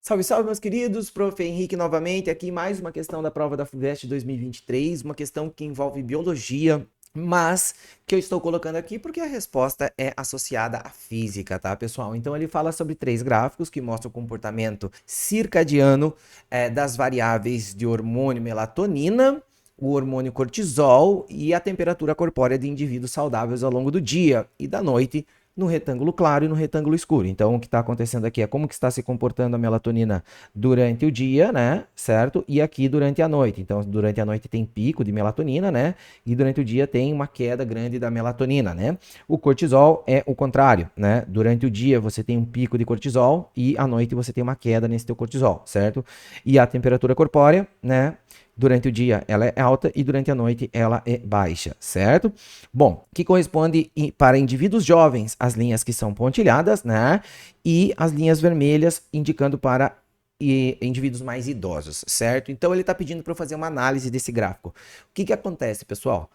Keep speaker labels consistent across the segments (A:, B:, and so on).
A: Salve, salve, meus queridos! Prof. Henrique novamente, aqui mais uma questão da prova da FUVEST 2023, uma questão que envolve biologia, mas que eu estou colocando aqui porque a resposta é associada à física, tá, pessoal? Então ele fala sobre 3 gráficos que mostram o comportamento circadiano das variáveis de hormônio melatonina, o hormônio cortisol e a temperatura corpórea de indivíduos saudáveis ao longo do dia e da noite, no retângulo claro e no retângulo escuro. Então, o que está acontecendo aqui é como que está se comportando a melatonina durante o dia, né? Certo? E aqui durante a noite. Então, durante a noite tem pico de melatonina, né? E durante o dia tem uma queda grande da melatonina, né? O cortisol é o contrário, né? Durante o dia você tem um pico de cortisol e à noite você tem uma queda nesse teu cortisol, certo? E a temperatura corpórea, né? Durante o dia ela é alta e durante a noite ela é baixa, certo? Bom, que corresponde para indivíduos jovens as linhas que são pontilhadas, né? E as linhas vermelhas indicando para indivíduos mais idosos, certo? Então ele está pedindo para eu fazer uma análise desse gráfico. O que acontece, pessoal?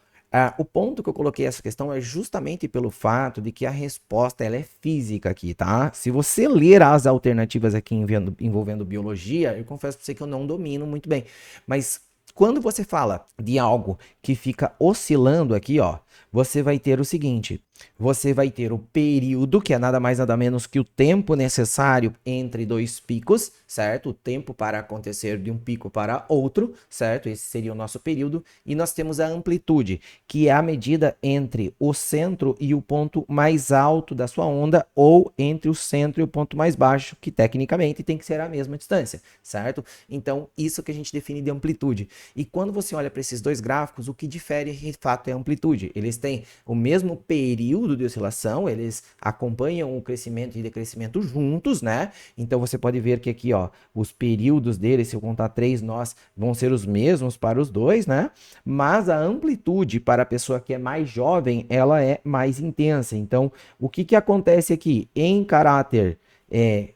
A: O ponto que eu coloquei essa questão é justamente pelo fato de que a resposta ela é física aqui, tá? Se você ler as alternativas aqui envolvendo biologia, eu confesso para você que eu não domino muito bem, mas quando você fala de algo que fica oscilando aqui, ó, você vai ter o seguinte: você vai ter o período, que é nada mais nada menos que o tempo necessário entre dois picos, certo? O tempo para acontecer de um pico para outro, certo? Esse seria o nosso período. E nós temos a amplitude, que é a medida entre o centro e o ponto mais alto da sua onda, ou entre o centro e o ponto mais baixo, que tecnicamente tem que ser a mesma distância, certo? Então, isso que a gente define de amplitude. E quando você olha para esses dois gráficos, o que difere de fato é a amplitude. Eles têm o mesmo período de oscilação, eles acompanham o crescimento e decrescimento juntos, né? Então você pode ver que aqui, ó, os períodos deles, se eu contar 3 nós, vão ser os mesmos para os dois, né? Mas a amplitude para a pessoa que é mais jovem, ela é mais intensa. Então, o que acontece aqui? Em caráter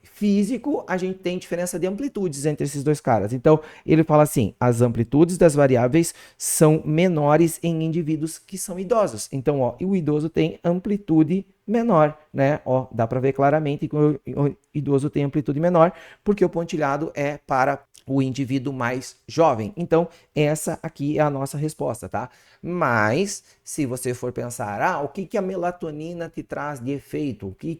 A: físico, a gente tem diferença de amplitudes entre esses dois caras. Então, ele fala assim: as amplitudes das variáveis são menores em indivíduos que são idosos. Então, ó, o idoso tem amplitude menor, né? Ó, dá para ver claramente que o idoso tem amplitude menor, porque o pontilhado é para o indivíduo mais jovem. Então, essa aqui é a nossa resposta, tá? Mas, se você for pensar, o que a melatonina te traz de efeito? O que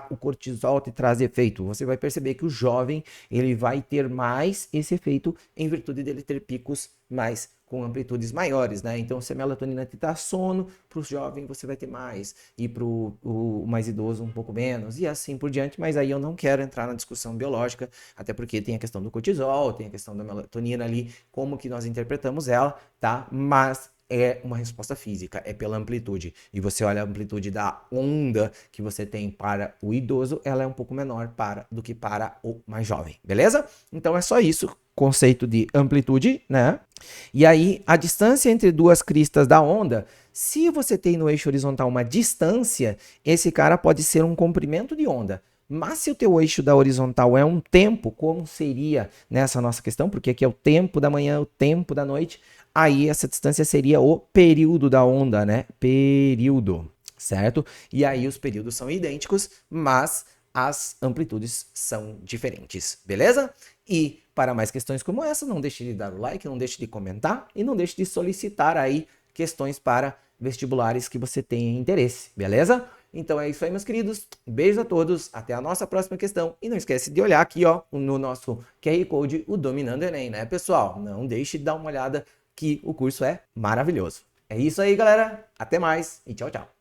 A: o cortisol te traz de efeito? Você vai perceber que o jovem, ele vai ter mais esse efeito em virtude dele ter picos mais com amplitudes maiores, né? Então, se a melatonina te dá sono, para o jovem você vai ter mais, e para o mais idoso um pouco menos, e assim por diante. Mas aí eu não quero entrar na discussão biológica, até porque tem a questão do cortisol, tem a questão da melatonina ali, como que nós interpretamos ela, tá? Mas é uma resposta física, é pela amplitude. E você olha a amplitude da onda que você tem para o idoso, ela é um pouco menor do que para o mais jovem, beleza? Então é só isso, conceito de amplitude, né? E aí, a distância entre duas cristas da onda, se você tem no eixo horizontal uma distância, esse cara pode ser um comprimento de onda. Mas se o teu eixo da horizontal é um tempo, como seria nessa nossa questão, porque aqui é o tempo da manhã, o tempo da noite, aí essa distância seria o período da onda, né? Período, certo? E aí os períodos são idênticos, mas as amplitudes são diferentes, beleza? E para mais questões como essa, não deixe de dar o like, não deixe de comentar e não deixe de solicitar aí questões para vestibulares que você tenha interesse, beleza? Então é isso aí, meus queridos. Beijo a todos, até a nossa próxima questão. E não esquece de olhar aqui, ó, no nosso QR Code, o Dominando Enem, né, pessoal? Não deixe de dar uma olhada que o curso é maravilhoso. É isso aí, galera. Até mais e tchau, tchau.